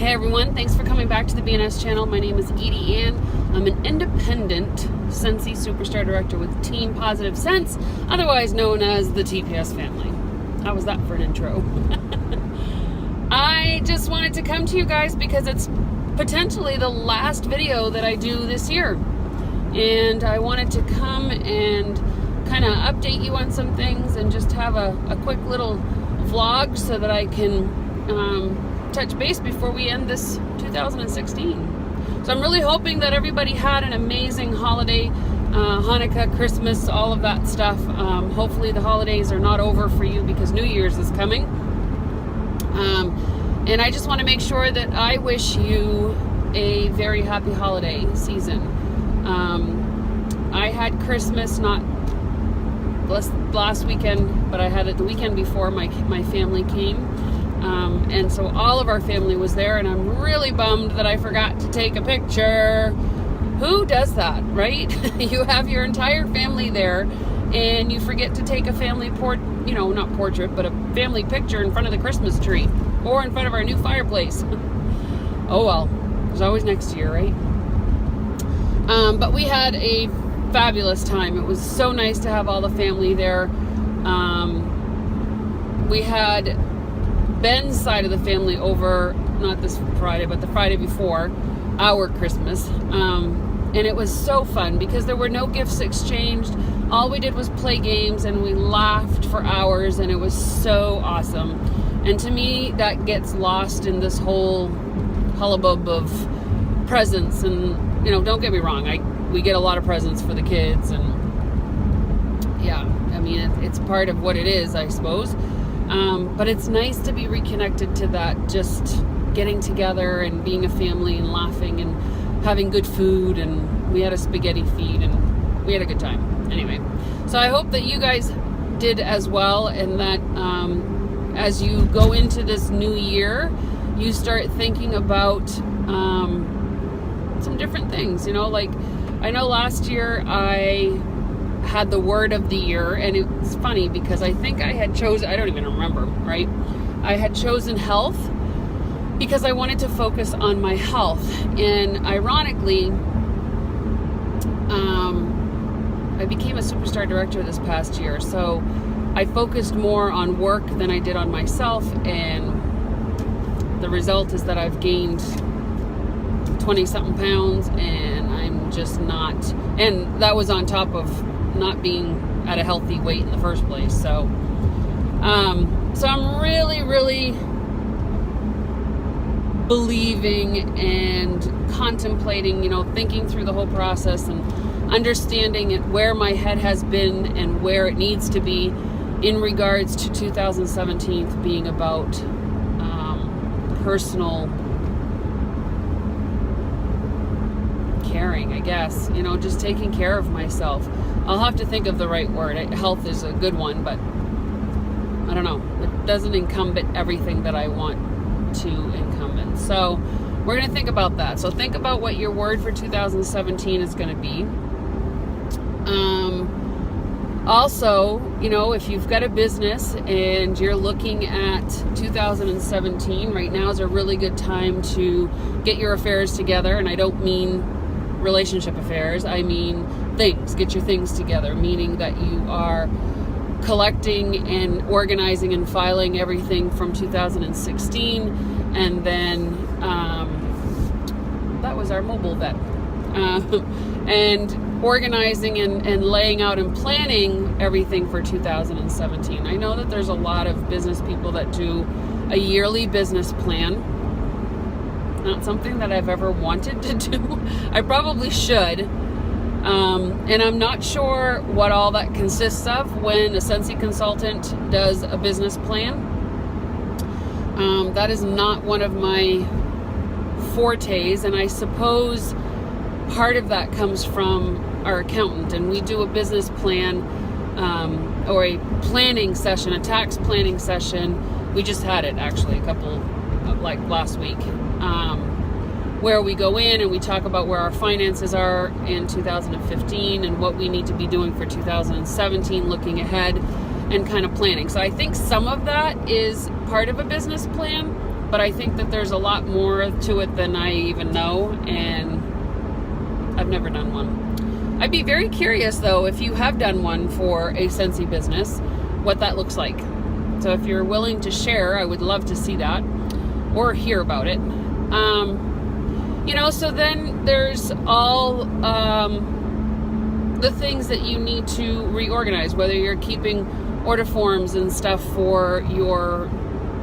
Hey everyone, thanks for coming back to the BNS channel. My name is EdieAnne. I'm an independent Scentsy Superstar Director with Team Positive Scents, otherwise known as the TPS family. How was that for an intro? I just wanted to come to you guys because it's potentially the last video that I do this year. And I wanted to come and kind of update you on some things and just have a quick little vlog so that I can touch base before we end this 2016. So I'm really hoping that everybody had an amazing holiday, Hanukkah, Christmas, all of that stuff. Hopefully the holidays are not over for you because New Year's is coming. And I just want to make sure that I wish you a very happy holiday season. I had Christmas not last weekend, but I had it the weekend before my family came. And so all of our family was there, and I'm really bummed that I forgot to take a picture. Who does that, right? You have your entire family there, and you forget to take a family not portrait, but a family picture in front of the Christmas tree, or in front of our new fireplace. Oh well, there's always next year, right? But we had a fabulous time. It was so nice to have all the family there. We had Ben's side of the family over, not this Friday, but the Friday before our Christmas. And it was so fun because there were no gifts exchanged. All we did was play games and we laughed for hours, and it was so awesome. And to me, that gets lost in this whole hullabubb of presents. And, don't get me wrong, we get a lot of presents for the kids, and yeah, I mean, it's part of what it is, I suppose. But it's nice to be reconnected to that, just getting together and being a family and laughing and having good food, and we had a spaghetti feed and we had a good time. Anyway, so I hope that you guys did as well, and that as you go into this new year, you start thinking about some different things, like I know last year I had the word of the year, and it's funny because I think I had chosen, I don't even remember, right? I had chosen health because I wanted to focus on my health. And ironically, I became a superstar director this past year, so I focused more on work than I did on myself, and the result is that I've gained 20-something pounds, and I'm just not, and that was on top of not being at a healthy weight in the first place. So I'm really believing and contemplating, thinking through the whole process and understanding where my head has been and where it needs to be in regards to 2017 being about personal caring, I guess, just taking care of myself. I'll have to think of the right word. Health is a good one, but I don't know. It doesn't incumbent everything that I want to incumbent. So we're going to think about that. So think about what your word for 2017 is going to be. Also, if you've got a business and you're looking at 2017, right now is a really good time to get your affairs together. And I don't mean relationship affairs, I mean things. Get your things together, meaning that you are collecting and organizing and filing everything from 2016, and then that was our mobile vet, and organizing and laying out and planning everything for 2017. I know that there's a lot of business people that do a yearly business plan. Not something that I've ever wanted to do. I probably should. And I'm not sure what all that consists of when a Scentsy consultant does a business plan. That is not one of my fortes, and I suppose part of that comes from our accountant, and we do a business plan or a planning session, a tax planning session. We just had it actually last week. Where we go in and we talk about where our finances are in 2015 and what we need to be doing for 2017, looking ahead and kind of planning. So I think some of that is part of a business plan, But I think that there's a lot more to it than I even know, and I've never done one. I'd be very curious, though, if you have done one for a Scentsy business, what that looks like. So if you're willing to share, I would love to see that or hear about it. So then there's all the things that you need to reorganize, whether you're keeping order forms and stuff for your,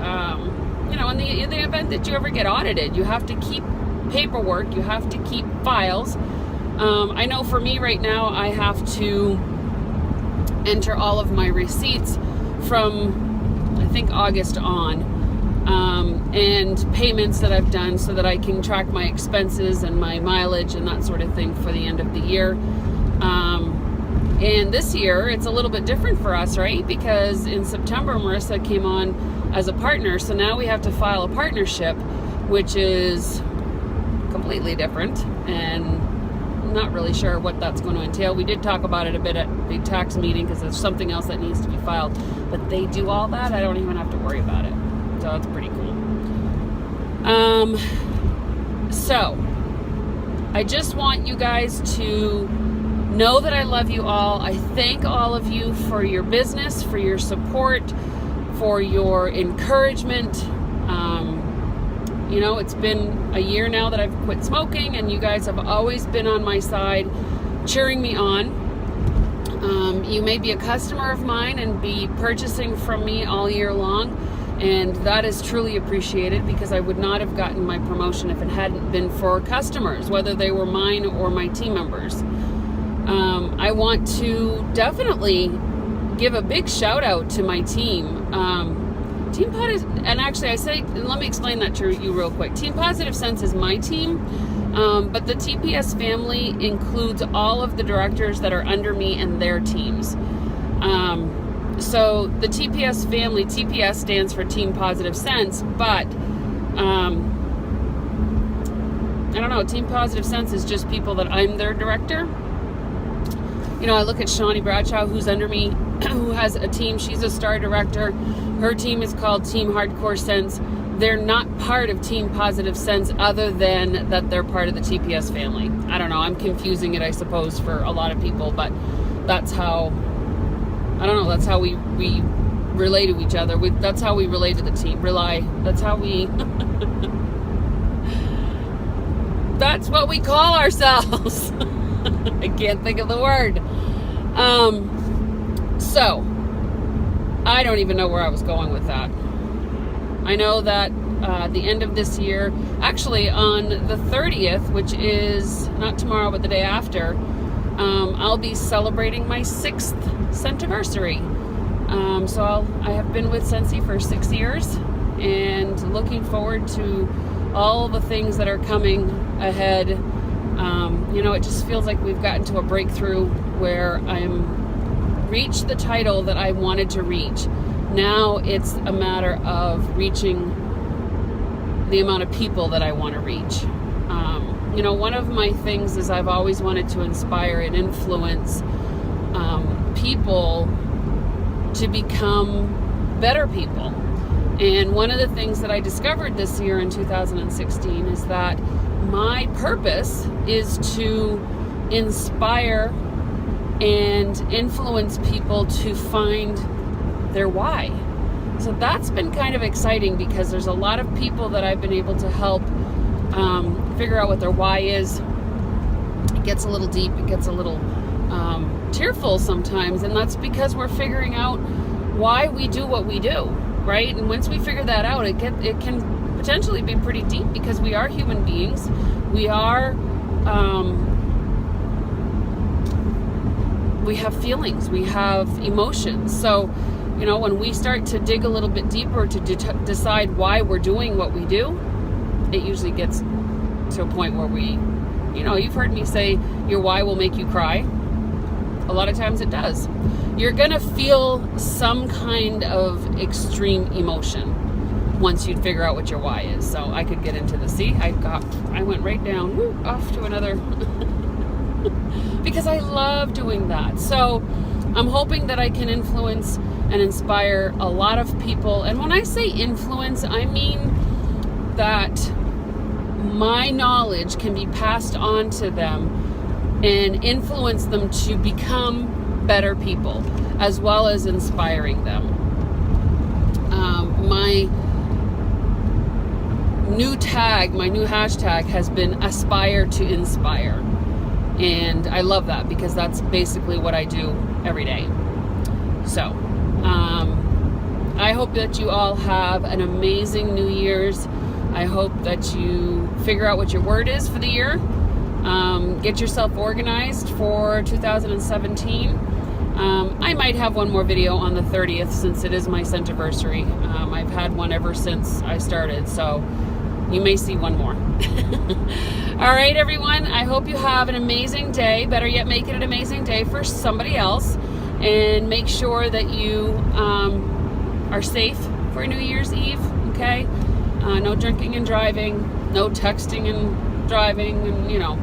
in the event that you ever get audited, you have to keep paperwork, you have to keep files. I know for me right now, I have to enter all of my receipts from, I think, August on, and payments that I've done so that I can track my expenses and my mileage and that sort of thing for the end of the year. And this year, it's a little bit different for us, right? Because in September, Marissa came on as a partner, so now we have to file a partnership, which is completely different, and not really sure what that's going to entail. We did talk about it a bit at the tax meeting because there's something else that needs to be filed, but they do all that. I don't even have to worry about it, so it's pretty cool. So I just want you guys to know that I love you all. I thank all of you for your business, for your support, for your encouragement. It's been a year now that I've quit smoking, and you guys have always been on my side, cheering me on. You may be a customer of mine and be purchasing from me all year long, and that is truly appreciated, because I would not have gotten my promotion if it hadn't been for customers, whether they were mine or my team members. I want to definitely give a big shout out to my team. Teapot is, and actually let me explain that to you real quick. Team Positive Scents is my team, but the TPS family includes all of the directors that are under me and their teams. So the TPS family, TPS stands for Team Positive Scents, but I don't know, Team Positive Scents is just people that I'm their director. I look at Shawnee Bradshaw, who's under me, who has a team. She's a star director. Her team is called Team Hardcore Scents. They're not part of Team Positive Scents, other than that they're part of the TPS family. I don't know. I'm confusing it, I suppose, for a lot of people, but that's how, I don't know, that's how we relate to each other. That's how we relate to the team. That's how we, that's what we call ourselves. I can't think of the word. So I don't even know where I was going with that. I know that the end of this year, actually on the 30th, which is not tomorrow but the day after, I'll be celebrating my 6th Scentiversary. So I have been with Scentsy for 6 years, and looking forward to all the things that are coming ahead. It just feels like we've gotten to a breakthrough where I'm reached the title that I wanted to reach. Now it's a matter of reaching the amount of people that I want to reach. One of my things is I've always wanted to inspire and influence people to become better people. And one of the things that I discovered this year in 2016 is that my purpose is to inspire and influence people to find their why. So that's been kind of exciting, because there's a lot of people that I've been able to help figure out what their why is. It gets a little deep, it gets a little tearful sometimes, and that's because we're figuring out why we do what we do, right? And once we figure that out, it can potentially be pretty deep, because we are human beings. We are, we have feelings, we have emotions. So, when we start to dig a little bit deeper to decide why we're doing what we do, it usually gets to a point where you've heard me say your why will make you cry. A lot of times it does. You're gonna feel some kind of extreme emotion once you figure out what your why is. So I could get into the sea. I went right down, off to another, because I love doing that. So I'm hoping that I can influence and inspire a lot of people. And when I say influence, I mean that my knowledge can be passed on to them and influence them to become better people, as well as inspiring them. My new hashtag has been aspire to inspire. And I love that because that's basically what I do every day. So, I hope that you all have an amazing New Year's. I hope that you figure out what your word is for the year. Get yourself organized for 2017. I might have one more video on the 30th since it is my Scentiversary. I've had one ever since I started, so you may see one more. All right, everyone. I hope you have an amazing day. Better yet, make it an amazing day for somebody else. And make sure that you are safe for New Year's Eve, okay? No drinking and driving, no texting and driving, and, you know,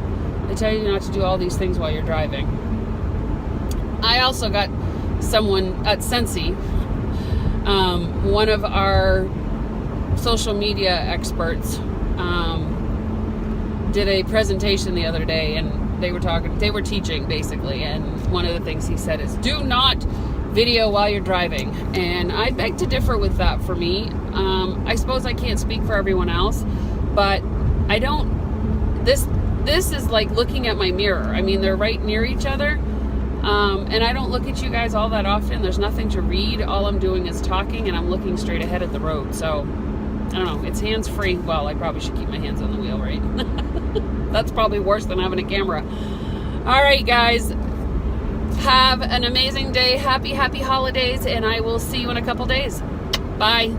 they tell you not to do all these things while you're driving. I also got someone at Scentsy, one of our social media experts, did a presentation the other day, and they were teaching basically, and one of the things he said is, do not video while you're driving. And I beg to differ with that for me. I suppose I can't speak for everyone else, but I don't, this is like looking at my mirror. I mean, they're right near each other. And I don't look at you guys all that often. There's nothing to read. All I'm doing is talking, and I'm looking straight ahead at the road. So, I don't know. It's hands-free. Well, I probably should keep my hands on the wheel, right? That's probably worse than having a camera. All right, guys. Have an amazing day. Happy holidays, and I will see you in a couple days. Bye.